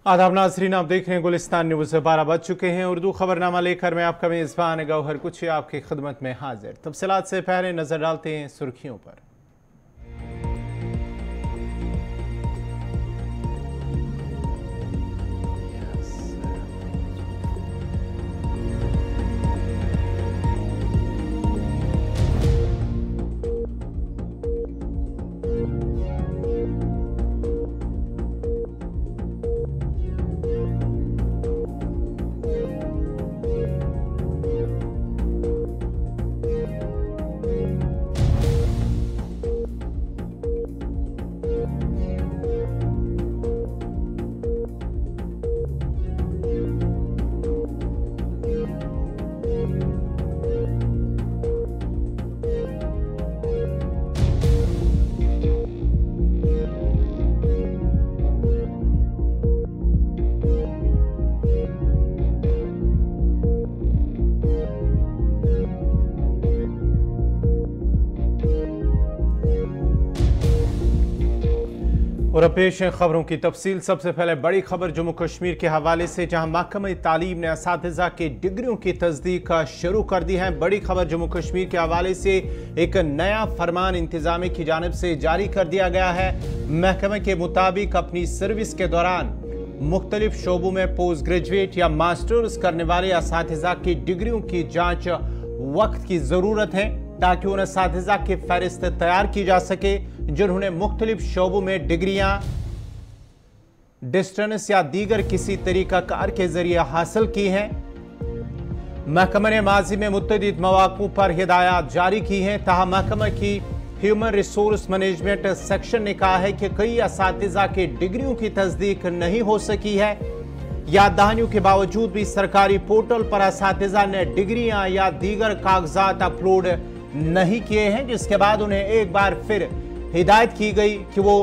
आदाब नाज़रीन, आप देख रहे हैं गुलिस्तान न्यूज़। 12 बज चुके हैं। उर्दू खबरनामा लेकर मैं आपका मेज़बान गौहर कुछ आपकी खिदमत में हाजिर। तफसीलात से पहले नजर डालते हैं सुर्खियों पर। और अब पेश है खबरों की तफसील। सबसे पहले बड़ी खबर जम्मू कश्मीर के हवाले से, जहां महकमा तालीम ने असातिज़ा की डिग्रियों की तस्दीक शुरू कर दी है। बड़ी खबर जम्मू कश्मीर के हवाले से, एक नया फरमान इंतजामिया की जानिब से जारी कर दिया गया है। महकमे के मुताबिक अपनी सर्विस के दौरान मुख्तलिफ शोबों में पोस्ट ग्रेजुएट या मास्टर्स करने वाले असातिज़ा की डिग्रियों की जाँच वक्त की ज़रूरत है, ताकि उन असातिज़ा की फहरिस्त तैयार की जा सके जिन्होंने मुख्तलिफ शोबों में डिग्रियां डिस्टेंस या दीगर किसी तरीकाकार के जरिए हासिल की हैं। महकमा ने माजी में मुतअद्दिद मौक़ों पर हिदायत जारी की हैं। तहा महकमा की ह्यूमन रिसोर्स मैनेजमेंट सेक्शन ने कहा है कि कई असातिज़ा की डिग्रियों की तस्दीक नहीं हो सकी है। याद दहानियों के बावजूद भी सरकारी पोर्टल पर असातिज़ा ने डिग्रियां या दीगर कागजात अपलोड नहीं किए हैं, जिसके बाद उन्हें एक बार फिर हिदायत की गई कि वो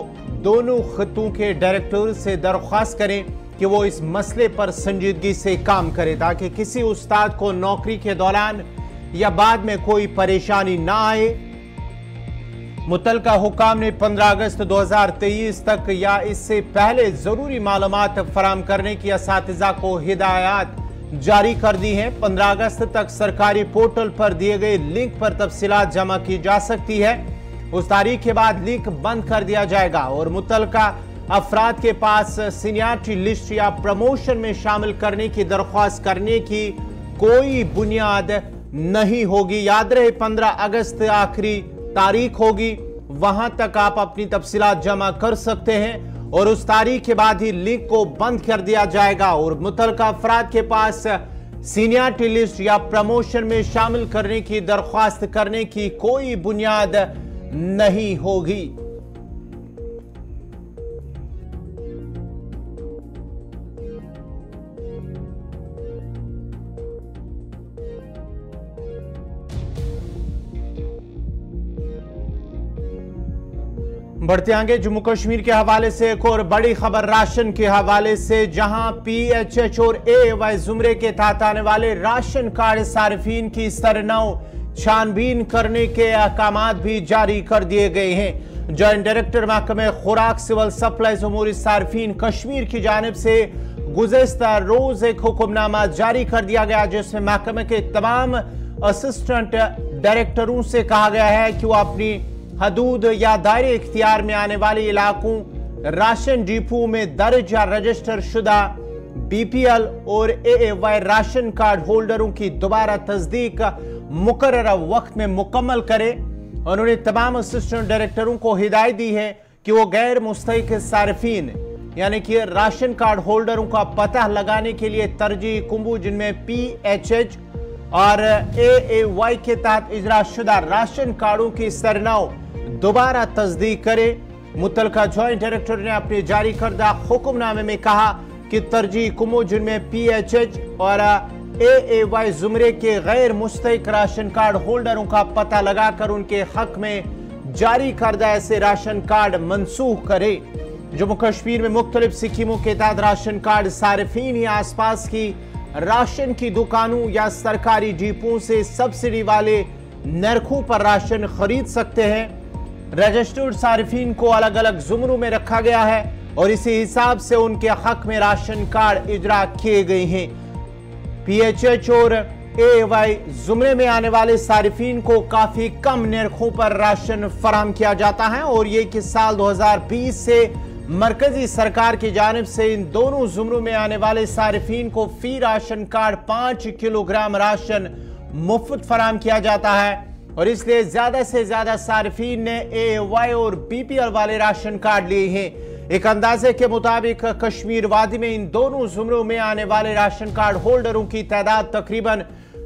दोनों खित्तों के डायरेक्टर से दरख्वास्त करें कि वो इस मसले पर संजीदगी से काम करें, ताकि किसी उस्ताद को नौकरी के दौरान या बाद में कोई परेशानी ना आए। मुतलका हुकाम ने 15 अगस्त 2023 तक या इससे पहले जरूरी मालूमात फराम करने की असातिज़ा को हिदायत जारी कर दी है। 15 अगस्त तक सरकारी पोर्टल पर दिए गए लिंक पर तफसीलात जमा की जा सकती है। उस तारीख के बाद लिंक बंद कर दिया जाएगा और मुतलका अफराद के पास सीनियरिटी लिस्ट या प्रमोशन में शामिल करने की दरख्वास्त करने की कोई बुनियाद नहीं होगी। याद रहे, 15 अगस्त आखिरी तारीख होगी, वहां तक आप अपनी तफसीलात जमा कर सकते हैं और उस तारीख के बाद ही लिंक को बंद कर दिया जाएगा और मुतलका अफराद के पास सीनियरिटी लिस्ट या प्रमोशन में शामिल करने की दरख्वास्त करने की कोई बुनियाद नहीं होगी। बढ़ते आगे जम्मू कश्मीर के हवाले से एक और बड़ी खबर राशन के हवाले से, जहां PHH और AAY जुमरे के तहत आने वाले राशन कार्ड सार्फिन की सरनौ छानबीन करने के अहकामात भी जारी कर दिए गए हैं। जॉइंट डायरेक्टर महकमे खुराक सिविल सप्लाईज उमूर सार्फिन कश्मीर की जानिब से गुज़श्ता रोज एक हुक्मनामा जारी कर दिया गया, जिसमें महकमे के तमाम असिस्टेंट डायरेक्टरों से कहा गया है कि वो अपनी हदूद या दायरे इख्तियार में आने वाले इलाकों राशन डिपो में दर्ज या रजिस्टर शुदा BPL और AAY राशन कार्ड होल्डरों की दोबारा तस्दीक मुकर्ररा वक्त में मुकम्मल करें। उन्होंने तमाम असिस्टेंट डायरेक्टरों को हिदायत दी है कि वो गैर मुस्तहिक सार्फिन यानी कि राशन कार्ड होल्डरों का पता लगाने के लिए तरजीह कुंबू, जिनमें PHH और AAY के तहत इजरा शुदा राशन कार्डों की सरनौ दोबारा तस्दीक करे। मुतलका जॉइंट डायरेक्टर ने अपने जारी करदा हुक्मनामे में कहा कि तरजीह कुंबू, जिनमें PHH और AAY जुमरे के गैर मुस्तहिक राशन कार्ड होल्डरों का पता लगाकर उनके हक में जारी करदा ऐसे राशन कार्ड मनसूख करे। जम्मू कश्मीर में मुख्तलिफ स्कीमों के तहत राशन कार्ड सार्फिन या आसपास की राशन की दुकानों या सरकारी डिपों से सब्सिडी वाले नरखों पर राशन खरीद सकते हैं। रजिस्टर्ड सार्फिन को अलग अलग जुमरों में रखा गया है और इसी हिसाब से उनके हक में राशन कार्ड इजरा किए गए हैं। PHH और AY जुमरे में आने वाले सारिफीन को काफी कम निर्खों पर राशन फराहम किया जाता है और ये कि साल 2020 से मरकजी सरकार की जानिब से इन दोनों जुमरों में आने वाले सारिफीन को फी राशन कार्ड 5 किलोग्राम राशन मुफ्त फराहम किया जाता है और इसलिए ज्यादा से ज्यादा सारिफीन ने AY और BPL वाले राशन कार्ड लिए हैं। एक अंदाजे के मुताबिक कश्मीर वादी में इन दोनों जुमरों में आने वाले राशन कार्ड होल्डरों की तादाद तकरीबन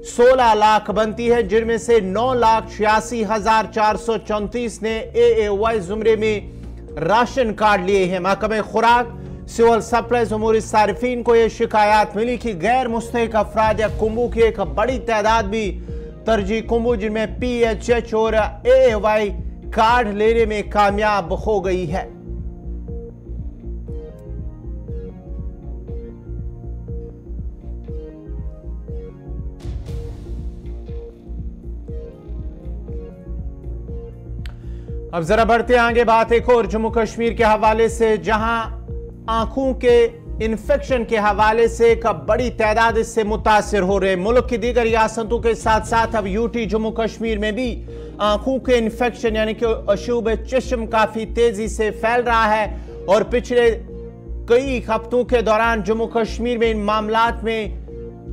16 लाख बनती है, जिनमें से 9,86,434 ने AY जुमरे में राशन कार्ड लिए हैं। महकमे खुराक सिविल सप्लाईज उमूर सारिफीन को यह शिकायत मिली कि गैर मुस्तहिक अफराद या कुंभों की एक बड़ी तादाद भी तरजीह कुंभों जिनमें PHH और AY कार्ड लेने में कामयाब हो गई है। अब जरा बढ़ते आगे बात एक और जम्मू कश्मीर के हवाले से, जहां आंखों के इन्फेक्शन के हवाले से एक बड़ी तादाद इससे मुतासिर हो रहे। मुल्क की दीगर रियासतों के साथ साथ अब यूटी जम्मू कश्मीर में भी आंखों के इन्फेक्शन यानी कि अशूब चश्म काफी तेजी से फैल रहा है और पिछले कई हफ्तों के दौरान जम्मू कश्मीर में इन मामलात में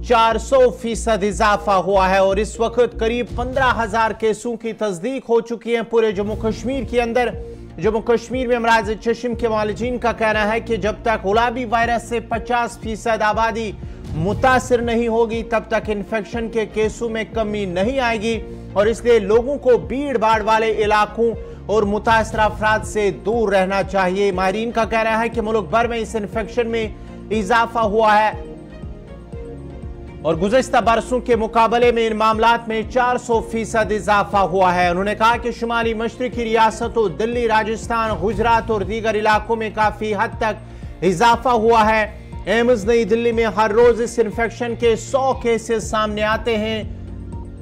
400% इजाफा हुआ है और इस वक्त करीब 15,000 केसों की तस्दीक हो चुकी है पूरे जम्मू कश्मीर के अंदर। जम्मू कश्मीर में अमराज चश्म के मालिकीन का कहना है कि जब तक गुलाबी वायरस से 50% आबादी मुतासिर नहीं होगी तब तक इन्फेक्शन के केसों में कमी नहीं आएगी और इसलिए लोगों को भीड़ भाड़ वाले इलाकों और मुतासर अफराद से दूर रहना चाहिए। माहिरीन का कहना है कि मुल्क भर में इस इन्फेक्शन में इजाफा हुआ है और गुज़श्ता बरसों के मुकाबले में इन मामलात में 400% इजाफा हुआ है। उन्होंने कहा कि शुमाली मशरकी रियासतों दिल्ली, राजस्थान, गुजरात और दीगर इलाकों में काफी हद तक इजाफा हुआ है। एम्स नई दिल्ली में हर रोज इस इन्फेक्शन के 100 केसेस सामने आते हैं।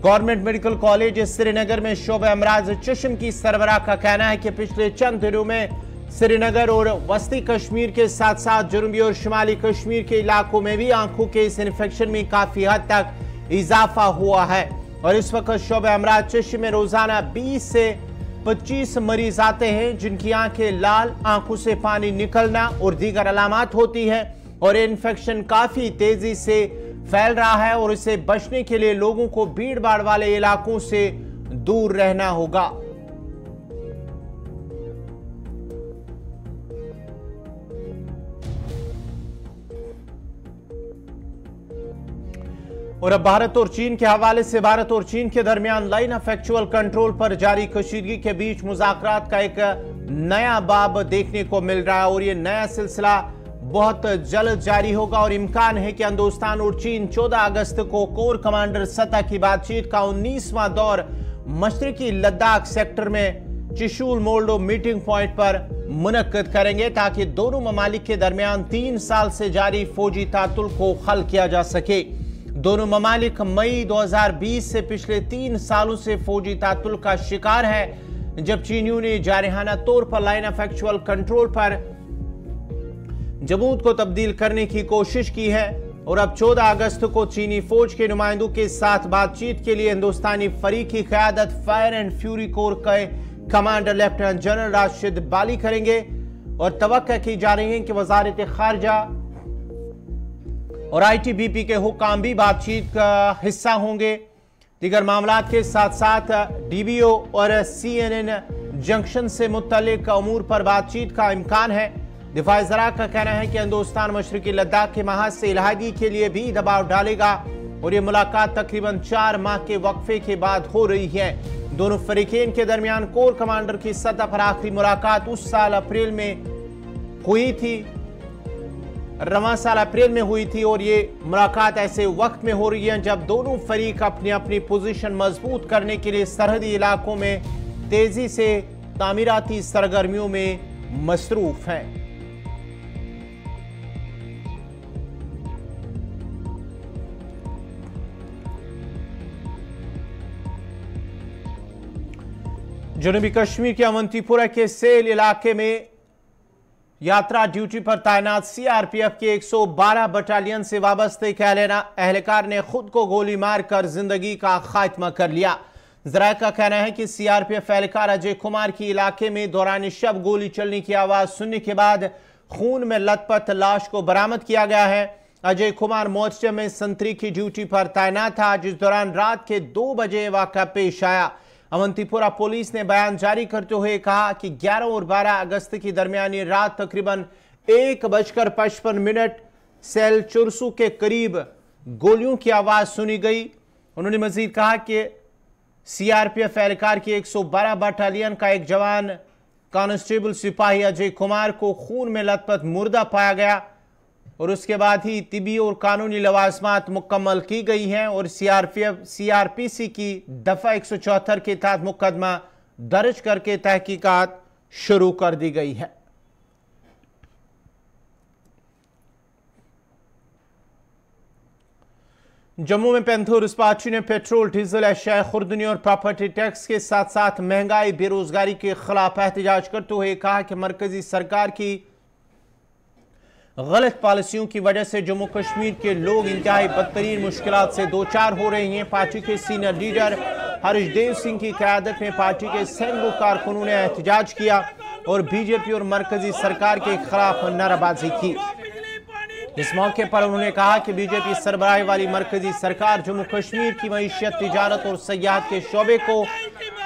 गवर्नमेंट मेडिकल कॉलेज श्रीनगर में शोबे अमराज चश्म की सरबराह का कहना है कि पिछले चंद दिनों में श्रीनगर और वस्ती कश्मीर के साथ साथ जनूबी और शुमाली कश्मीर के इलाकों में भी आंखों के इस इन्फेक्शन में काफी हद तक इजाफा हुआ है और इस वक्त शोबे अमराज चश्म में रोजाना 20 से 25 मरीज आते हैं जिनकी आंखें लाल, आंखों से पानी निकलना और दीगर अलामात होती है और ये इन्फेक्शन काफी तेजी से फैल रहा है और इसे बचने के लिए लोगों को भीड़ भाड़ वाले इलाकों से दूर रहना होगा। और अब भारत और चीन के हवाले से, भारत और चीन के दरमियान लाइन ऑफ एक्चुअल कंट्रोल पर जारी कशीदगी के बीच मुज़ाकरात का एक नया बाब देखने को मिल रहा है और ये नया सिलसिला बहुत जल्द जारी होगा और इम्कान है कि हिंदुस्तान और चीन 14 अगस्त को कोर कमांडर सतह की बातचीत का 19वां दौर मशरकी लद्दाख सेक्टर में चिशूल मोल्डो मीटिंग पॉइंट पर मुनक्कद करेंगे ताकि दोनों ममालिक के दरमियान 3 साल से जारी फौजी तातुल को हल किया जा सके। दोनों ममालिक मई 2020 से पिछले 3 सालों से फौजी तातुल का शिकार है, जब चीनियों ने जारहाना तौर पर लाइन ऑफ एक्चुअल कंट्रोल पर जमूद को तब्दील करने की कोशिश की है और अब 14 अगस्त को चीनी फौज के नुमाइंदों के साथ बातचीत के लिए हिंदुस्तानी फरीक की क़यादत फायर एंड फ्यूरी कोर के कमांडर लेफ्टिनेंट जनरल राशिद बाली करेंगे और तवक्का की जा रही है कि वजारत खारजा और ITBP के हुक्काम भी बातचीत का हिस्सा होंगे। दीगर मामलात के साथ साथ DBO और CNN जंक्शन से मुत्तलिक अमूर पर बातचीत का इम्कान है। दिफाई ज़रा का कहना है कि हिंदुस्तान मशरकी लद्दाख के महाज से इलाही के लिए भी दबाव डालेगा और ये मुलाकात तकरीबन 4 माह के वक्फे के बाद हो रही है। दोनों फरीकेन के दरमियान कोर कमांडर की सतह पर आखिरी मुलाकात उस साल अप्रैल में हुई थी, रवां साल अप्रैल में हुई थी और ये मुलाकात ऐसे वक्त में हो रही है जब दोनों फरीक अपनी अपनी पोजीशन मजबूत करने के लिए सरहदी इलाकों में तेजी से तामीराती सरगर्मियों में मसरूफ हैं। जनूबी कश्मीर के अवंतीपुरा के सेल इलाके में यात्रा ड्यूटी पर तैनात सीआरपीएफ के 112 बटालियन से वाबस्ते एक एहलकार ने खुद को गोली मारकर जिंदगी का खात्मा कर लिया। जराये का कहना है कि सीआरपीएफ एहलकार अजय कुमार की इलाके में दौरान शब गोली चलने की आवाज सुनने के बाद खून में लथपथ लाश को बरामद किया गया है। अजय कुमार मोर्चे में संतरी की ड्यूटी पर तैनात था, जिस दौरान रात के 2 बजे वाक़या पेश आया। अवंतीपुरा पुलिस ने बयान जारी करते हुए कहा कि 11 और 12 अगस्त की दरमियानी रात तकरीबन 1:55 सेल चुरसू के करीब गोलियों की आवाज सुनी गई। उन्होंने मजीद कहा कि सीआरपीएफ एहलकार की 112 बटालियन का एक जवान कांस्टेबल सिपाही अजय कुमार को खून में लथपथ मुर्दा पाया गया और उसके बाद ही तिबी और कानूनी लवाजमात मुकम्मल की गई हैं और सीआरपीसी की दफा 174 के तहत मुकदमा दर्ज करके तहकीकात शुरू कर दी गई है। जम्मू में पैंथर पार्टी ने पेट्रोल, डीजल, अशिया खुर्दनी और प्रॉपर्टी टैक्स के साथ साथ महंगाई, बेरोजगारी के खिलाफ एहतजाज करते हुए कहा कि मरकजी सरकार की गलत पॉलिसियों की वजह से जम्मू कश्मीर के लोग इंतहाई बदतरीन मुश्किलात से दो चार हो रहे हैं। पार्टी के सीनियर लीडर हर्षदेव सिंह की क़यादत में पार्टी के सैकड़ों कारकुनों ने एहतजाज किया और बीजेपी और मरकजी सरकार के खिलाफ नाराबाजी की। इस मौके पर उन्होंने कहा कि बीजेपी सरबराही वाली मरकजी सरकार जम्मू कश्मीर की मईशत, तिजारत और सयाहत के शोबे को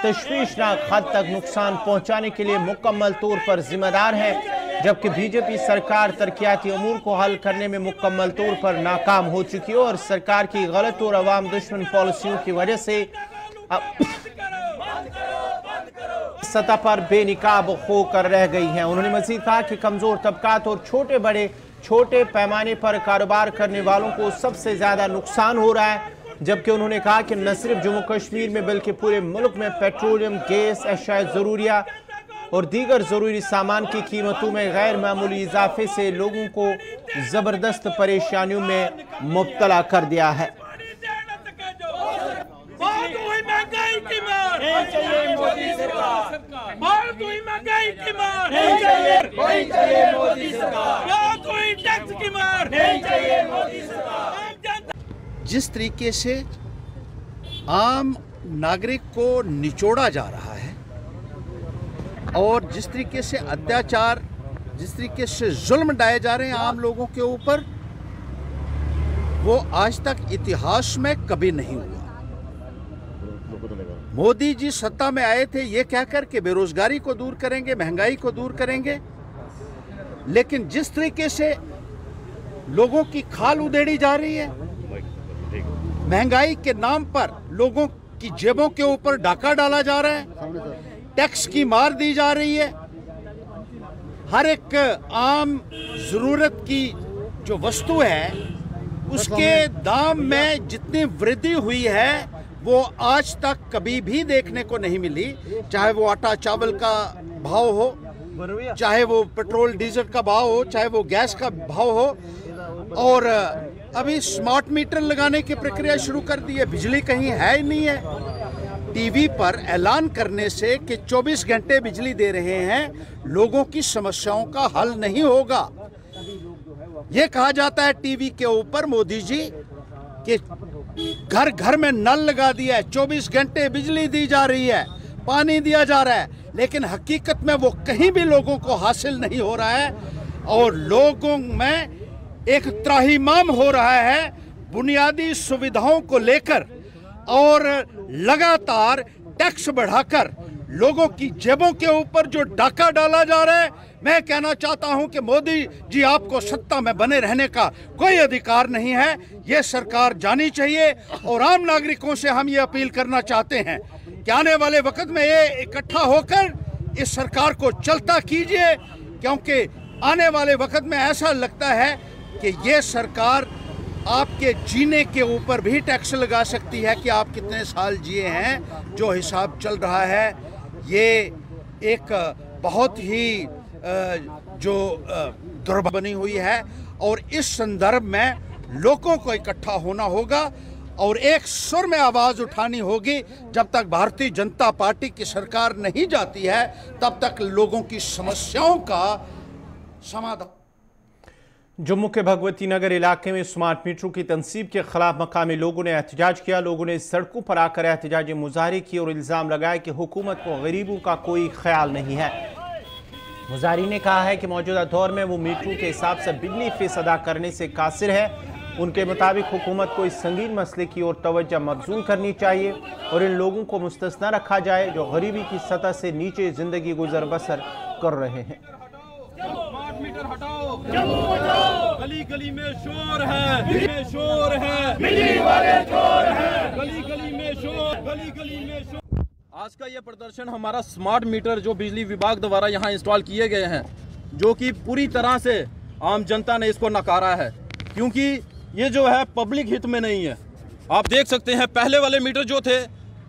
तशवीशनाक हद तक नुकसान पहुंचाने के लिए मुकम्मल तौर पर जिम्मेदार है, जबकि बीजेपी सरकार तरक्याती अमूर को हल करने में मुकम्मल तौर पर नाकाम हो चुकी है और सरकार की गलत और अवाम दुश्मन पॉलिसियों की वजह से सतह पर बेनिकाब होकर रह गई है। उन्होंने मजीद कहा कि कमजोर तबकात और छोटे पैमाने पर कारोबार करने वालों को सबसे ज्यादा नुकसान हो रहा है, जबकि उन्होंने कहा कि न सिर्फ जम्मू कश्मीर में बल्कि पूरे मुल्क में पेट्रोलियम, गैस, अशिया ज़रूरिया और दीगर ज़रूरी सामान की कीमतों में गैर मामूली इजाफे से लोगों को ज़बरदस्त परेशानियों में मुब्तला कर दिया है। जिस तरीके से आम नागरिक को निचोड़ा जा रहा है और जिस तरीके से अत्याचार, जिस तरीके से जुल्म ढाए जा रहे हैं आम लोगों के ऊपर, वो आज तक इतिहास में कभी नहीं हुआ। मोदी जी सत्ता में आए थे ये कहकर के बेरोजगारी को दूर करेंगे, महंगाई को दूर करेंगे, लेकिन जिस तरीके से लोगों की खाल उधेड़ी जा रही है, महंगाई के नाम पर लोगों की जेबों के ऊपर डाका डाला जा रहा है, टैक्स की मार दी जा रही है, हर एक आम जरूरत की जो वस्तु है उसके दाम में जितनी वृद्धि हुई है वो आज तक कभी भी देखने को नहीं मिली। चाहे वो आटा चावल का भाव हो, चाहे वो पेट्रोल डीजल का भाव हो, चाहे वो गैस का भाव हो, और अभी स्मार्ट मीटर लगाने की प्रक्रिया शुरू कर दी है, बिजली कहीं है ही नहीं है। टीवी पर ऐलान करने से कि 24 घंटे बिजली दे रहे हैं, लोगों की समस्याओं का हल नहीं होगा। ये कहा जाता है टीवी के ऊपर मोदी जी कि घर घर में नल लगा दिया है, 24 घंटे बिजली दी जा रही है, पानी दिया जा रहा है, लेकिन हकीकत में वो कहीं भी लोगों को हासिल नहीं हो रहा है और लोगों में एक त्राहिमाम हो रहा है बुनियादी सुविधाओं को लेकर, और लगातार टैक्स बढ़ाकर लोगों की जेबों के ऊपर जो डाका डाला जा रहा है। मैं कहना चाहता हूं कि मोदी जी, आपको सत्ता में बने रहने का कोई अधिकार नहीं है, ये सरकार जानी चाहिए। और आम नागरिकों से हम ये अपील करना चाहते हैं कि आने वाले वक्त में ये इकट्ठा होकर इस सरकार को चलता कीजिए, क्योंकि आने वाले वक्त में ऐसा लगता है कि ये सरकार आपके जीने के ऊपर भी टैक्स लगा सकती है कि आप कितने साल जिए हैं। जो हिसाब चल रहा है ये एक बहुत ही जो दुर्भाग्य बनी हुई है, और इस संदर्भ में लोगों को इकट्ठा होना होगा और एक सुर में आवाज़ उठानी होगी। जब तक भारतीय जनता पार्टी की सरकार नहीं जाती है तब तक लोगों की समस्याओं का समाधान। जम्मू के भगवती नगर इलाके में स्मार्ट मीटरों की तनसीब के खिलाफ मकामी लोगों ने एहतजाज किया। लोगों ने सड़कों पर आकर एहतजाजी मुजाहरे किए और इल्ज़ाम लगाया कि हुकूमत को गरीबों का कोई ख्याल नहीं है। मुजाहरीन ने कहा है कि मौजूदा दौर में वो मीटरों के हिसाब से बिजली फीस अदा करने से कासिर है। उनके मुताबिक हुकूमत को इस संगीन मसले की ओर तवज्जो मबज़ूल करनी चाहिए और इन लोगों को मुस्तस्ना रखा जाए जो गरीबी की सतह से नीचे ज़िंदगी गुजर बसर कर रहे हैं। स्मार्ट मीटर हटाओ, गली गली में शोर है, शोर है, बिजली वाले शोर है, गली गली में शोर, गली गली में शोर। आज का ये प्रदर्शन हमारा स्मार्ट मीटर जो बिजली विभाग द्वारा यहाँ इंस्टॉल किए गए हैं, जो कि पूरी तरह से आम जनता ने इसको नकारा है, क्योंकि ये जो है पब्लिक हित में नहीं है। आप देख सकते हैं पहले वाले मीटर जो थे,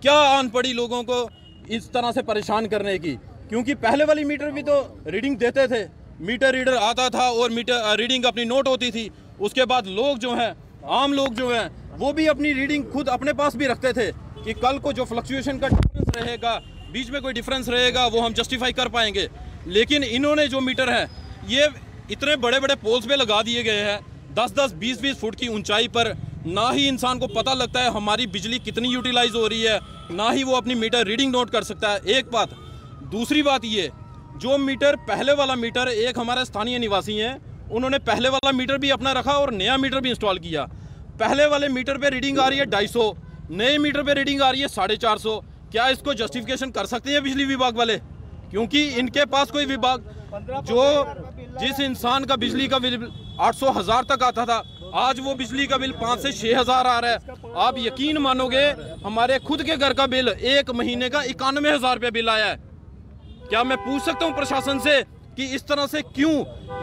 क्या आन पड़ी लोगों को इस तरह से परेशान करने की, क्योंकि पहले वाली मीटर भी तो रीडिंग देते थे, मीटर रीडर आता था और मीटर रीडिंग अपनी नोट होती थी। उसके बाद लोग जो हैं, आम लोग जो हैं, वो भी अपनी रीडिंग खुद अपने पास भी रखते थे कि कल को जो फ्लक्चुएशन का डिफरेंस रहेगा, बीच में कोई डिफरेंस रहेगा, वो हम जस्टिफाई कर पाएंगे। लेकिन इन्होंने जो मीटर है ये इतने बड़े बड़े पोल्स पे लगा दिए गए हैं, 10-10, 20-20 फुट की ऊंचाई पर। ना ही इंसान को पता लगता है हमारी बिजली कितनी यूटिलाइज हो रही है, ना ही वो अपनी मीटर रीडिंग नोट कर सकता है। एक बात। दूसरी बात ये, जो मीटर पहले वाला मीटर, एक हमारे स्थानीय निवासी हैं, उन्होंने पहले वाला मीटर भी अपना रखा और नया मीटर भी इंस्टॉल किया। पहले वाले मीटर पे रीडिंग आ रही है 250, नए मीटर पे रीडिंग आ रही है 450। क्या इसको जस्टिफिकेशन कर सकते हैं बिजली विभाग वाले? क्योंकि इनके पास कोई विभाग, जो जिस इंसान का बिजली का बिल 800,000 तक आता था, आज वो बिजली का बिल 5 से 6,000 आ रहा है। आप यकीन मानोगे, हमारे खुद के घर का बिल एक महीने का 91,000 रुपये बिल आया है। क्या मैं पूछ सकता हूँ प्रशासन से कि इस तरह से क्यों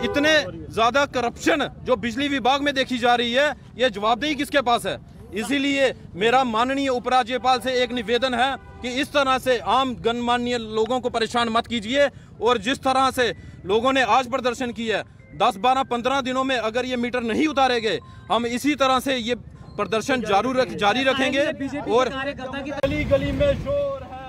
इतने ज़्यादा करप्शन जो बिजली विभाग में देखी जा रही है, ये जवाबदेही किसके पास है? इसीलिए मेरा माननीय उपराज्यपाल से एक निवेदन है कि इस तरह से आम गणमान्य लोगों को परेशान मत कीजिए। और जिस तरह से लोगों ने आज प्रदर्शन किया है, 10, 12, 15 दिनों में अगर ये मीटर नहीं उतारे गए, हम इसी तरह से ये प्रदर्शन जारी रखेंगे। और गली गली में शोर है।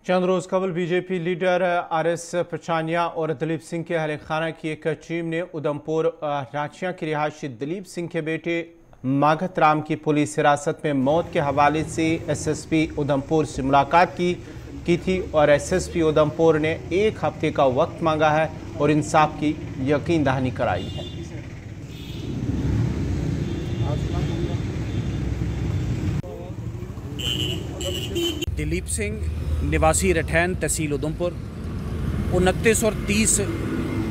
चंद रोज कबल बीजेपी लीडर RS पचानिया और दलीप सिंह के अहल खाना की एक टीम ने उधमपुर राचिया के रिहायशी दलीप सिंह के बेटे माघत राम की पुलिस हिरासत में मौत के हवाले से SSP उधमपुर से मुलाकात की थी और SSP उधमपुर ने 1 हफ्ते का वक्त मांगा है और इंसाफ की यकीन दहानी कराई है। दलीप सिंह निवासी रठैन तहसील उधमपुर, 29 और 30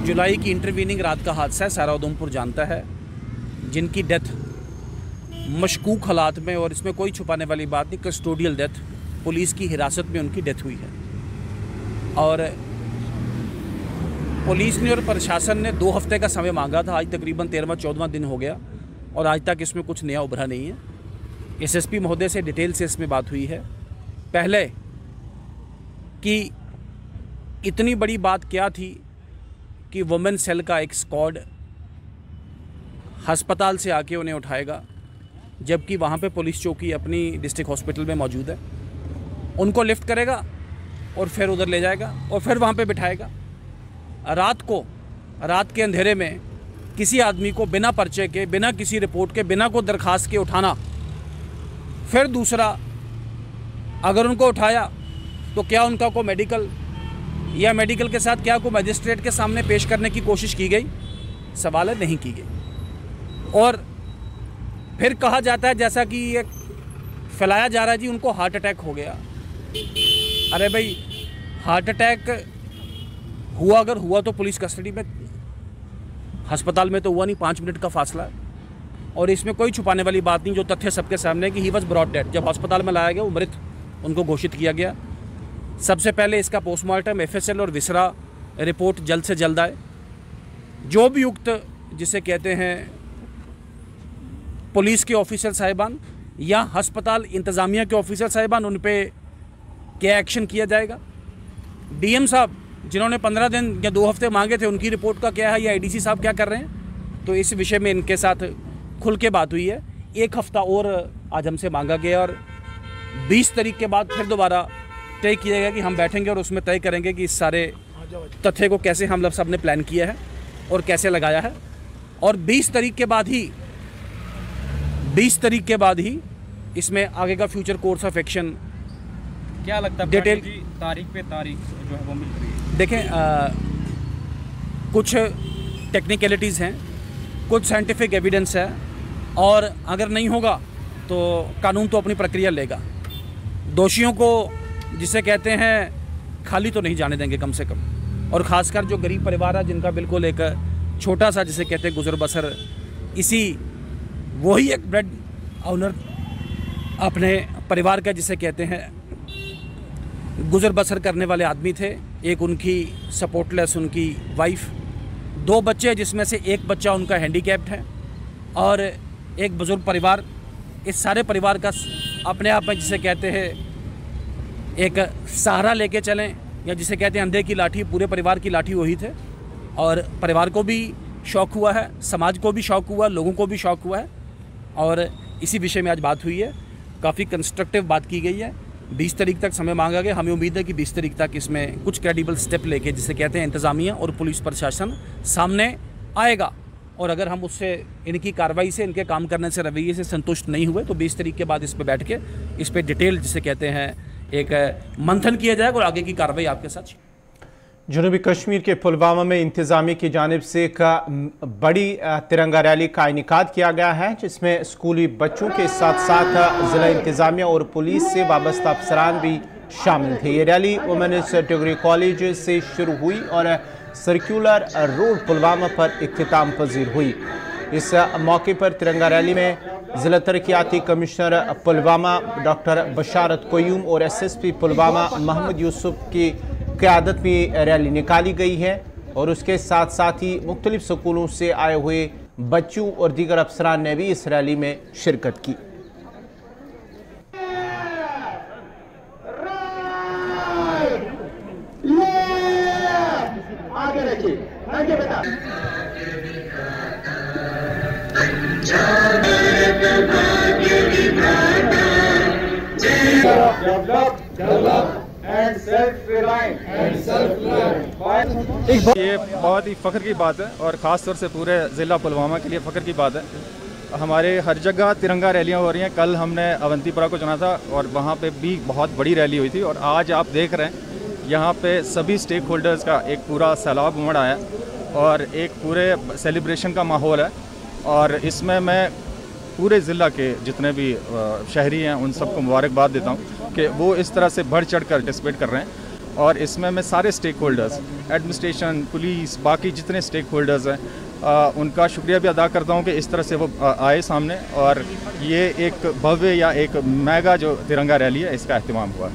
जुलाई की इंटरवीनिंग रात का हादसा है, सारा उधमपुर जानता है, जिनकी डेथ मशकूक हालात में, और इसमें कोई छुपाने वाली बात नहीं, कस्टोडियल डेथ, पुलिस की हिरासत में उनकी डेथ हुई है। और पुलिस ने और प्रशासन ने 2 हफ्ते का समय मांगा था। आज तकरीबन 13वां-14वां दिन हो गया और आज तक इसमें कुछ नया उभरा नहीं है। SSP महोदय से डिटेल से इसमें बात हुई है। पहले कि इतनी बड़ी बात क्या थी कि वुमेन सेल का एक स्क्वाड अस्पताल से आके उन्हें उठाएगा, जबकि वहाँ पे पुलिस चौकी अपनी डिस्ट्रिक्ट हॉस्पिटल में मौजूद है, उनको लिफ्ट करेगा और फिर उधर ले जाएगा और फिर वहाँ पे बिठाएगा। रात के अंधेरे में किसी आदमी को बिना पर्चे के, बिना किसी रिपोर्ट के, बिना कोई दरखास्त के उठाना। फिर दूसरा, अगर उनको उठाया तो क्या उनका को मेडिकल या मेडिकल के साथ क्या को मजिस्ट्रेट के सामने पेश करने की कोशिश की गई? सवाल है, नहीं की गई। और फिर कहा जाता है, जैसा कि ये फैलाया जा रहा है, जी उनको हार्ट अटैक हो गया। अरे भाई, हार्ट अटैक हुआ, अगर हुआ तो पुलिस कस्टडी में, अस्पताल में तो हुआ नहीं, 5 मिनट का फासला है। और इसमें कोई छुपाने वाली बात नहीं, जो तथ्य सबके सामने कि ही वॉज ब्रॉट डेड। जब अस्पताल में लाया गया, वो मृत उनको घोषित किया गया। सबसे पहले इसका पोस्टमार्टम, FSL और विसरा रिपोर्ट जल्द से जल्द आए। जो भी युक्त, जिसे कहते हैं पुलिस के ऑफिसर साहिबान या अस्पताल इंतज़ामिया के ऑफिसर साहिबान, उन पे क्या एक्शन किया जाएगा। DM साहब जिन्होंने 15 दिन या 2 हफ्ते मांगे थे, उनकी रिपोर्ट का क्या है, या IDC साहब क्या कर रहे हैं। तो इस विषय में इनके साथ खुल के बात हुई है। 1 हफ्ता और आज हमसे मांगा गया और 20 तारीख के बाद फिर दोबारा तय किया गया कि हम बैठेंगे और उसमें तय करेंगे कि इस सारे तथ्य को कैसे हम लोग सब ने प्लान किया है और कैसे लगाया है। और 20 तारीख के बाद ही इसमें आगे का फ्यूचर कोर्स ऑफ एक्शन क्या लगता है डिटेल तारीख पे तारीख जो है वो मिल रही है? देखें, कुछ टेक्निकलिटीज़ हैं, कुछ साइंटिफिक एविडेंस है, और अगर नहीं होगा तो कानून तो अपनी प्रक्रिया लेगा। दोषियों को जिसे कहते हैं खाली तो नहीं जाने देंगे कम से कम, और ख़ासकर जो गरीब परिवार है जिनका बिल्कुल एक छोटा सा जिसे कहते हैं गुजर बसर, वही एक ब्रेड ऑनर अपने परिवार का जिसे कहते हैं गुजर बसर करने वाले आदमी थे। एक उनकी सपोर्टलेस उनकी वाइफ, 2 बच्चे जिसमें से एक बच्चा उनका हैंडीकैप्ड है, और एक बुज़ुर्ग परिवार। इस सारे परिवार का अपने आप में जिसे कहते हैं एक सहारा लेके चलें, या जिसे कहते हैं अंधे की लाठी, पूरे परिवार की लाठी वही थे। और परिवार को भी शौक़ हुआ है, समाज को भी शौक़ हुआ, लोगों को भी शौक़ हुआ है, और इसी विषय में आज बात हुई है। काफ़ी कंस्ट्रक्टिव बात की गई है। 20 तारीख तक समय मांगा गया। हमें उम्मीद है कि 20 तारीख तक इसमें कुछ क्रेडिबल स्टेप लेके जिसे कहते हैं इंतज़ामिया और पुलिस प्रशासन सामने आएगा। और अगर हम उससे इनकी कार्रवाई से, इनके काम करने से, रवैये से संतुष्ट नहीं हुए तो 20 तारीख के बाद इस पर बैठ के इस पर डिटेल जिसे कहते हैं एक मंथन किया जाएगा और आगे की कार्रवाई आपके साथ। जनूबी कश्मीर के पुलवामा में इंतज़ामिया की जानिब से एक बड़ी तिरंगा रैली का इनेकाद किया गया है, जिसमें स्कूली बच्चों के साथ साथ ज़िला इंतज़ामिया और पुलिस से वाबस्ता अफसरान भी शामिल थे। ये रैली वुमेन्स डिग्री कॉलेज से शुरू हुई और सर्कुलर रोड पुलवामा पर इख्तिताम पजीर हुई। इस मौके पर तिरंगा रैली में ज़िला तरक्याती कमिश्नर पुलवामा डॉक्टर बशारत कोयूम और SSP पुलवामा मोहम्मद यूसुफ की क़यादत में रैली निकाली गई है, और उसके साथ साथ ही मुख्तलिफ स्कूलों से आए हुए बच्चों और दीगर अफसरान ने भी इस रैली में शिरकत की। ये बहुत ही फ़ख्र की बात है, और ख़ास तौर से पूरे ज़िला पुलवामा के लिए फ़ख्र की बात है। हमारे हर जगह तिरंगा रैलियां हो रही हैं। कल हमने अवंतीपुरा को चुना था और वहाँ पे भी बहुत बड़ी रैली हुई थी, और आज आप देख रहे हैं यहाँ पे सभी स्टेक होल्डर्स का एक पूरा सैलाब उमड़ आया और एक पूरे सेलिब्रेशन का माहौल है। और इसमें मैं पूरे ज़िला के जितने भी शहरी हैं उन सबको मुबारकबाद देता हूँ कि वो इस तरह से बढ़ चढ़ कर पार्टिसिपेट कर रहे हैं। और इसमें मैं सारे स्टेक होल्डर्स, एडमिनिस्ट्रेशन, पुलिस, बाकी जितने स्टेक होल्डर्स हैं उनका शुक्रिया भी अदा करता हूँ कि इस तरह से वो आए सामने, और ये एक भव्य या एक मेगा जो तिरंगा रैली है इसका एहतमाम हुआ।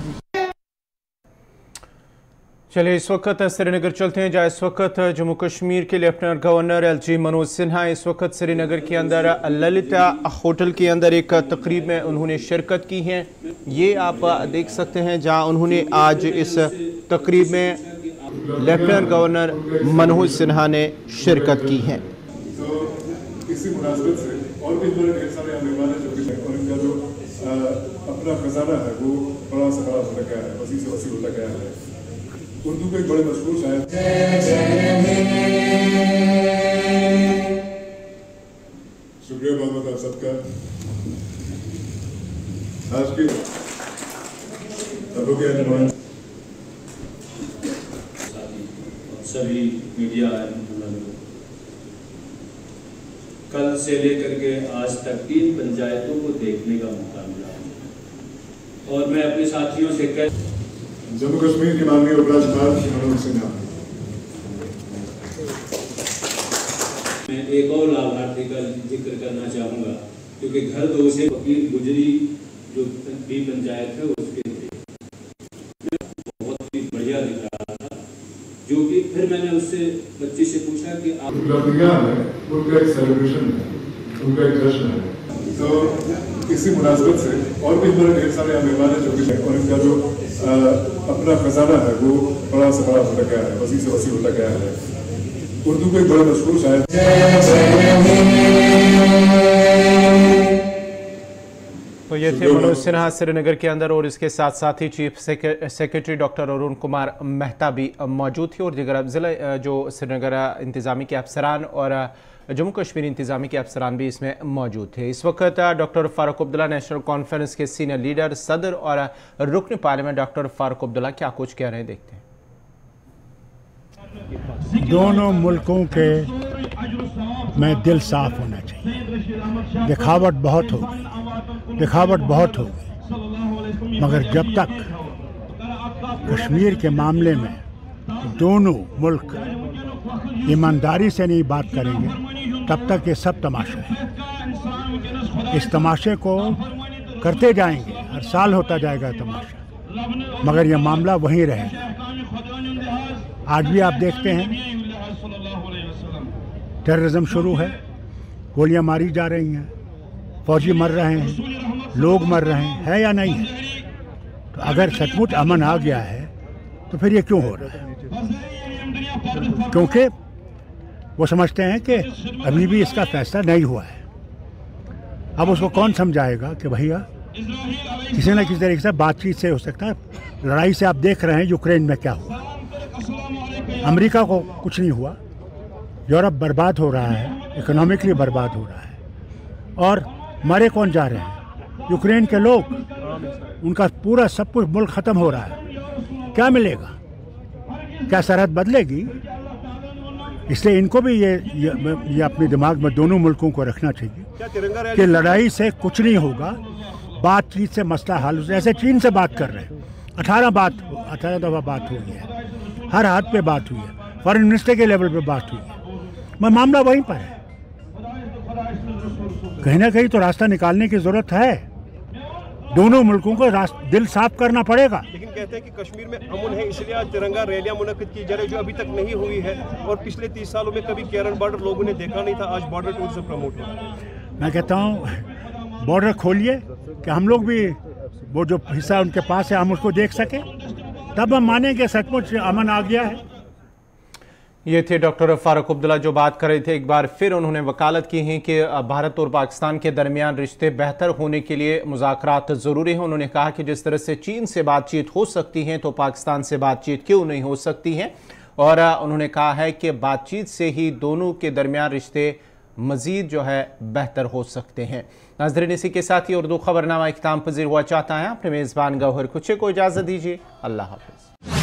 चलिए इस वक्त श्रीनगर चलते हैं, जहाँ इस वक्त जम्मू कश्मीर के lieutenant governor LG Manoj Sinha इस वक्त श्रीनगर के अंदर ललिता होटल के अंदर एक तकरीब में उन्होंने शिरकत की है। ये आप देख सकते हैं जहाँ उन्होंने आज इस तकरीब में लेफ्टिनेंट गवर्नर मनोज सिन्हा ने शिरकत की है। तो इसी मुनासिबत से और भी ढेर सारे आने वाले जो इनका जो अपना खजाना है वो बड़ा से बड़ा होता गया है, वसी से वसी होता गया है। उर्दू के एक बड़े मशहूर शायर शुक्रिया बहुत बहुत आप सबका। आज के सभी मीडिया, कल से लेकर के आज तक 3 पंचायतों को देखने का मौका मिला, और मैं अपने साथियों से कह जम्मू कश्मीर के माननीय उपराज्यपाल श्री मनोज सिन्हा, मैं एक और लाभार्थी का जिक्र करना चाहूँगा, क्योंकि घर 2 से वकील गुजरी जो भी पंचायत है उसके थे, बहुत ही बढ़िया दिख रहा था। जो कि फिर मैंने उससे बच्चे से पूछा कि आप उनका एक सेलिब्रेशन है, उनका एक जश्न है। तो इसी मुनासिबत से और भी ढेर सारे आने वाले जो भी और इनका जो अपना खजाना है वो बड़ा से बड़ा होता गया है, वसी से वसी होता गया है। उर्दू के एक बड़े मशहूर शायर तो तो ये थे मनोज सिन्हा श्रीनगर के अंदर, और इसके साथ साथ ही chief secretary doctor Arun Kumar Mehta भी मौजूद थे, और दिगर ज़िला जो श्रीनगर इंतज़ामी के अफसरान और जम्मू कश्मीर इंतज़ामी के अफसरान भी इसमें मौजूद थे। इस वक्त doctor Farooq Abdullah national conference के सीनियर लीडर, सदर और रुकन पार्लियामेंट डॉक्टर फ़ारूक अब्दुल्ला क्या कुछ कह रहे हैं, देखते हैं। दोनों मुल्कों के में दिल साफ होना चाहिए। दिखावट बहुत होगी, मगर जब तक कश्मीर के मामले में दोनों मुल्क ईमानदारी से नहीं बात करेंगे, तब तक ये सब तमाशा है। इस तमाशे को करते जाएंगे, हर साल होता जाएगा तमाशा, मगर यह मामला वहीं रहेगा। आज भी आप देखते हैं टेररिज्म शुरू है, गोलियां मारी जा रही हैं, फौजी मर रहे हैं, लोग मर रहे हैं, है या नहीं है? तो अगर सचमुच अमन आ गया है तो फिर ये क्यों हो रहा है? क्योंकि वो समझते हैं कि अभी भी इसका फैसला नहीं हुआ है। अब उसको कौन समझाएगा कि भैया किसी न किसी तरीके से बातचीत से हो सकता है। लड़ाई से आप देख रहे हैं यूक्रेन में क्या हुआ, अमेरिका को कुछ नहीं हुआ, यूरोप बर्बाद हो रहा है, इकोनॉमिकली बर्बाद हो रहा है, और मरे कौन जा रहे हैं? यूक्रेन के लोग, उनका पूरा सब कुछ मुल्क ख़त्म हो रहा है। क्या मिलेगा? क्या सरहद बदलेगी? इसलिए इनको भी ये अपने दिमाग में दोनों मुल्कों को रखना चाहिए कि लड़ाई से कुछ नहीं होगा, बातचीत से मसला हल। जैसे चीन से बात कर रहे हैं, 18 दफ़ा बात हुई है, हर हाथ पे बात हुई है, फॉरेन मिनिस्टर के लेवल पे बात हुई है, मगर मामला वहीं पर है। कहीं ना कहीं तो रास्ता निकालने की ज़रूरत है। दोनों मुल्कों को दिल साफ करना पड़ेगा। लेकिन कहते हैं कि कश्मीर में अमन है, इसलिए आज तिरंगा रैलियां मुनक्किद की जा रही, जो अभी तक नहीं हुई है, और पिछले 30 सालों में कभी केरन बॉर्डर लोगों ने देखा नहीं था। आज बॉर्डर टूरिज्म प्रमोट हो। मैं कहता हूँ बॉर्डर खोलिए कि हम लोग भी वो जो हिस्सा उनके पास है हम उसको देख सकें, तब हम मानेंगे सचमुच अमन आ गया है। ये थे डॉक्टर फ़ारूक अब्दुल्ला जो बात कर रहे थे। एक बार फिर उन्होंने वकालत की है कि भारत और पाकिस्तान के दरमियान रिश्ते बेहतर होने के लिए मुज़ाकरात ज़रूरी हैं। उन्होंने कहा कि जिस तरह से चीन से बातचीत हो सकती है तो पाकिस्तान से बातचीत क्यों नहीं हो सकती है, और उन्होंने कहा है कि बातचीत से ही दोनों के दरमियान रिश्ते मज़ीद जो है बेहतर हो सकते हैं। नाज़रीन, इसी के साथ ही उर्दू खबरनामा इख्तिताम पजीर हुआ चाहता है। अपने मेज़बान गौहर कुचे को इजाज़त दीजिए। अल्लाह हाफ़िज़।